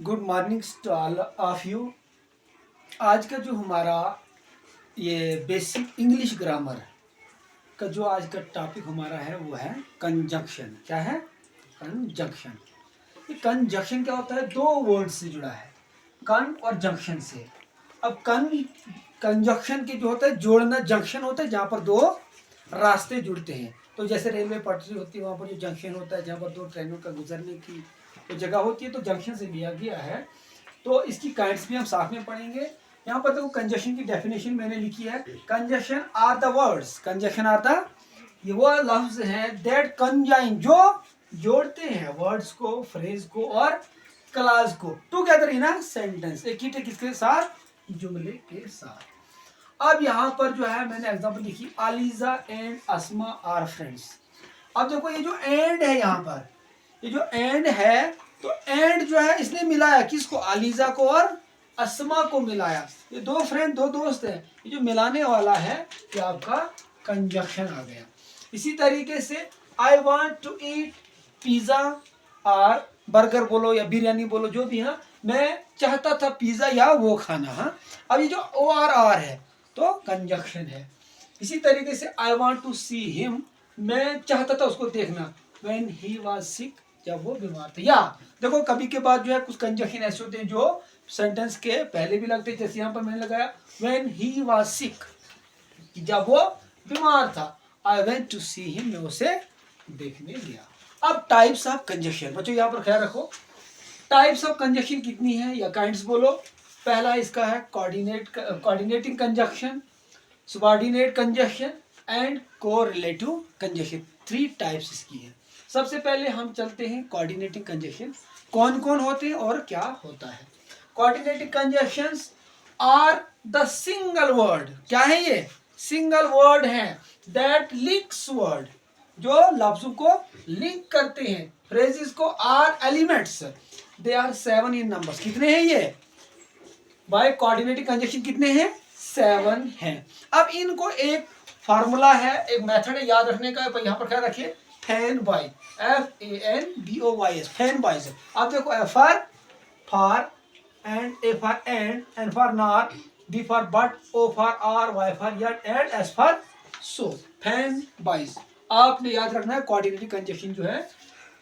Good morning to all of you. आज का जो हमारा ये बेसिक इंग्लिश ग्रामर का जो आज का टॉपिक हमारा है वो है कंजंक्शन। क्या है? कंजंक्शन। ये कंजंक्शन क्या होता है? दो वर्ड से जुड़ा है, कन और जंक्शन से। अब कंजंक्शन के जो होता है जोड़ना, जंक्शन होता है जहाँ पर दो रास्ते जुड़ते हैं। तो जैसे रेलवे पटरी होती है, वहाँ पर जो जंक्शन होता है जहाँ पर दो ट्रेनों का गुजरने की तो जगह होती है, तो जंक्शन से लिया गया है। तो इसकी काइंड्स भी हम साथ में पढ़ेंगे। यहाँ पर देखो कंजंक्शन की डेफिनेशन मैंने लिखी है। Conjunction are the words, conjunction are the, ये वो लफ्ज है दैट कंजाइन, जो जोड़ते हैं वर्ड्स को, फ्रेज को और क्लास को टुगेदर इन अ सेंटेंस, एक ही किसके साथ? जुमले के साथ। अब यहाँ पर जो है मैंने एग्जांपल लिखी, Aliza and Asma are friends. अब देखो ये जो एंड है यहाँ पर, ये जो एंड है, तो एंड जो है इसने मिलाया किसको? अलीजा को और अस्मा को मिलाया। ये दो फ्रेंड, दो दोस्त हैं, ये जो मिलाने वाला है ये आपका कंजंक्शन आ गया। इसी तरीके से I want to eat pizza और बर्गर बोलो या बिरयानी बोलो, जो भी है, मैं चाहता था पिज्जा या वो खाना। हाँ, अब ये जो ओ आर है तो कंजंक्शन है। इसी तरीके से I want to see him, मैं चाहता था उसको देखना, व्हेन ही वाज सिक, जब वो बीमार था। या देखो कभी के बाद जो है कुछ कंजंक्शन ऐसे होते हैं जो सेंटेंस के पहले भी लगते हैं, जैसे यहाँ पर मैंने लगाया व्हेन ही वाज सिक, जब वो बीमार था। I went to see him, मैं उसे देखने गया। अब टाइप्स ऑफ कंजंक्शन बच्चों यहाँ पर ख्याल रखो, टाइप्स ऑफ कंजंक्शन कितनी है या काइंड्स बोलो। पहला इसका है coordinating conjunction, subordinate conjunction and correlative conjunction. 3 types इसकी है। सबसे पहले हम चलते हैं कोऑर्डिनेटिंग कंजंक्शन, कौन कौन होते हैं और क्या होता है। Coordinating conjunctions are the single word, क्या है ये? सिंगल वर्ड है दैट लिंक्स वर्ड, जो लफ्जों को लिंक करते हैं, फ्रेजेस को। Or elements, they are 7 in numbers. कितने हैं ये? बाय कोऑर्डिनेटिंग कंजंक्शन कितने हैं? 7 हैं। अब इनको एक फार्मूला है, एक मेथड है याद रखने का। यहाँ पर क्या रखिए, fanboys, FANBOYS, fanboys. अब देखो, F for and, A for and for not, B for but, O for or, Y for yet and S for so. Fanboys आपने याद रखना है। कोऑर्डिनेटिंग कंजंक्शन जो है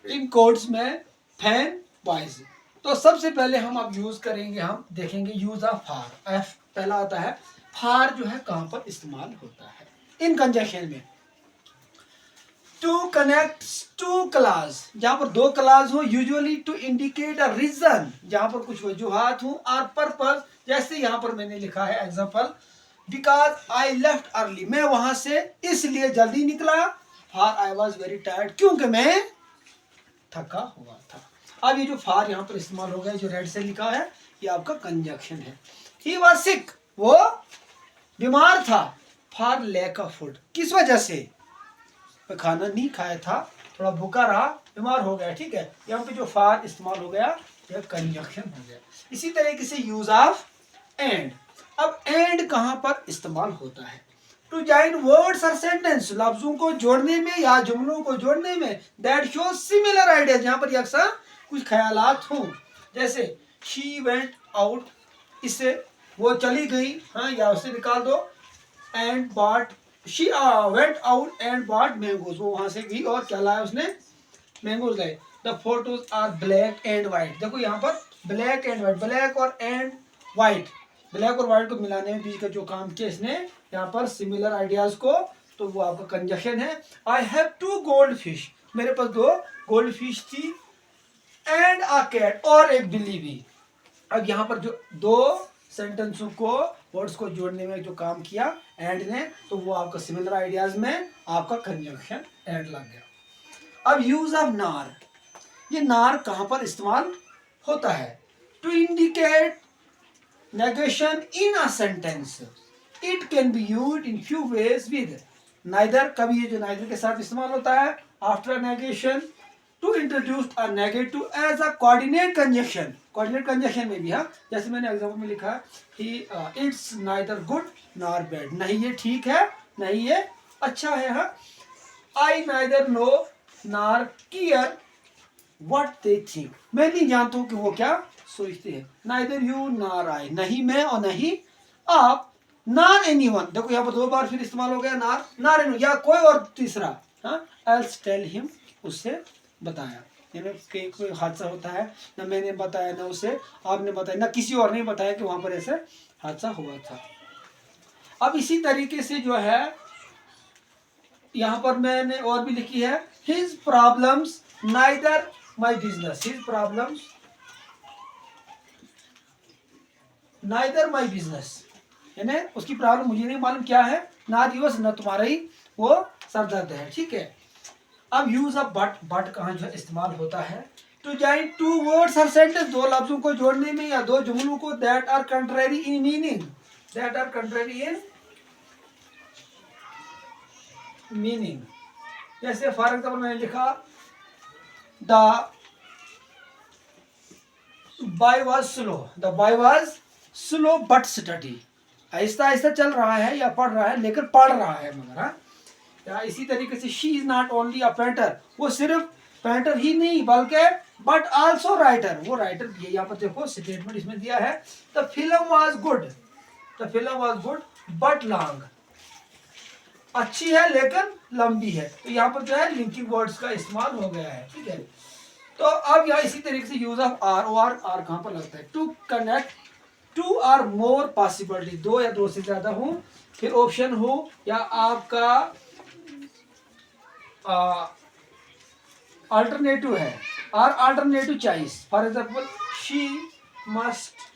इन कोड्स में फैन बाइज। तो सबसे पहले हम अब यूज करेंगे, हम देखेंगे यूज ऑफ फार। एफ पहला आता है। फार जो है कहां पर इस्तेमाल होता है इन कंजंक्शन में? टू कनेक्ट टू क्लास, जहां पर दो क्लास हो, usually to indicate a reason, जहां पर कुछ वजूहात हो, और पर्पस, जैसे यहां पर मैंने लिखा है example, because I left early, मैं वहां से इसलिए जल्दी निकला। For I was very tired, क्योंकि मैं थका हुआ था। अब ये जो फार यहाँ पर इस्तेमाल हो गया, जो रेड से लिखा है, ये आपका कंजंक्शन है। ही वाज सिक, वो बीमार था। फॉर लैक ऑफ फूड, किस वजह से? खाना नहीं खाया था, थोड़ा भूखा रहा, बीमार हो गया। ठीक है, यहाँ पे जो फार इस्तेमाल हो गया यह कंजंक्शन हो गया। इसी तरीके से यूज ऑफ एंड। अब एंड कहाँ पर इस्तेमाल होता है? टू जॉइन वर्ड्स और सेंटेंस, लफ्जों को जोड़ने में या जुमलों को जोड़ने में। दैट शो सिमिलर आइडियाज, जहां पर अक्सर कुछ ख्यालात हों। जैसे शी वेंट आउट, इससे वो चली गई, हाँ, या उसे निकाल दो। And bought, she went out and bought mangoes, वो वहां से गई और क्या लाया उसने? मैंगोज लाए। The photos are black and white, देखो यहाँ पर ब्लैक एंड व्हाइट, ब्लैक और एंड व्हाइट, ब्लैक और व्हाइट को मिलाने में बीच का जो काम किया इसने यहाँ पर, सिमिलर आइडियाज को, तो वो आपका कंजंक्शन है। आई हैव 2 गोल्ड फिश, मेरे पास 2 गोल्ड फिश थी। एंड अ कैट, और एक बिल्ली भी। अब यहाँ पर जो दो सेंटेंसों को, वर्ड्स को जोड़ने में जो काम किया एंड ने, तो वो आपका सिमिलर आइडियाज में आपका कंजंक्शन एंड लग गया। अब यूज ऑफ नार, ये नार कहां पर इस्तेमाल होता है? To indicate negation in a sentence. It can be used in few ways with neither, कभी ये जो neither के साथ इस्तेमाल होता है after a negation, to introduce a negative as a coordinate conjunction, coordinate conjunction में भी, हाँ, जैसे मैंने एग्जाम्पल में लिखा कि it's neither good nor bad, नहीं ये ठीक है नहीं ये अच्छा है। हाँ, I neither know nor care what they think, मैं नहीं जानता हूँ कि वो क्या सोचते हैं। नाइदर यू नॉर आई, नहीं मैं और नहीं आप। नॉर एनीवन, देखो यहाँ पर 2 बार फिर इस्तेमाल हो गया नॉर, नॉर एनी, या कोई और तीसरा, हाँ, एल्स टेल हिम, उससे बताया। यानी कोई हादसा होता है, ना मैंने बताया, ना उसे आपने बताया, ना किसी और ने बताया कि वहां पर ऐसे हादसा हुआ था। अब इसी तरीके से जो है यहाँ पर मैंने और भी लिखी है, his problems neither my business, his problems neither my business, यानी उसकी प्रॉब्लम मुझे नहीं मालूम क्या है, ना दिवस न तुम्हारा ही वो सरदर्द है। ठीक है, अब यूज ऑफ बट, बट कहाँ जो इस्तेमाल होता है, टू जॉइन 2 वर्ड्स और सेंटेंस, 2 लफ्जों को जोड़ने में या 2 जुमलों को, that are contrary in meaning, that are contrary in meaning. जैसे फॉर एग्जाम्पल मैंने लिखा the boy was slow, the boy was slow but steady, आहिस्ता आहिस्ता चल रहा है या पढ़ रहा है लेकिन पढ़ रहा है मगर, हाँ। या इसी तरीके से she is not only a painter, वो सिर्फ पेंटर ही नहीं बल्कि बट आल्सो राइटर, वो राइटर भी है। यहाँ पर देखो स्टेटमेंट इसमें दिया है, the film was good, the film was good but long, अच्छी है लेकिन लंबी है। तो यहाँ पर जो है लिंकिंग वर्ड्स का इस्तेमाल हो गया है। ठीक है, तो अब यहाँ इसी तरीके से use of or, O R, or कहाँ पर लगता है, to connect 2 or more possibility, 2 या 2 से ज्यादा हो, फिर ऑप्शन हो, या आपका अल्टरनेटिव है, or alternative choice. For example she must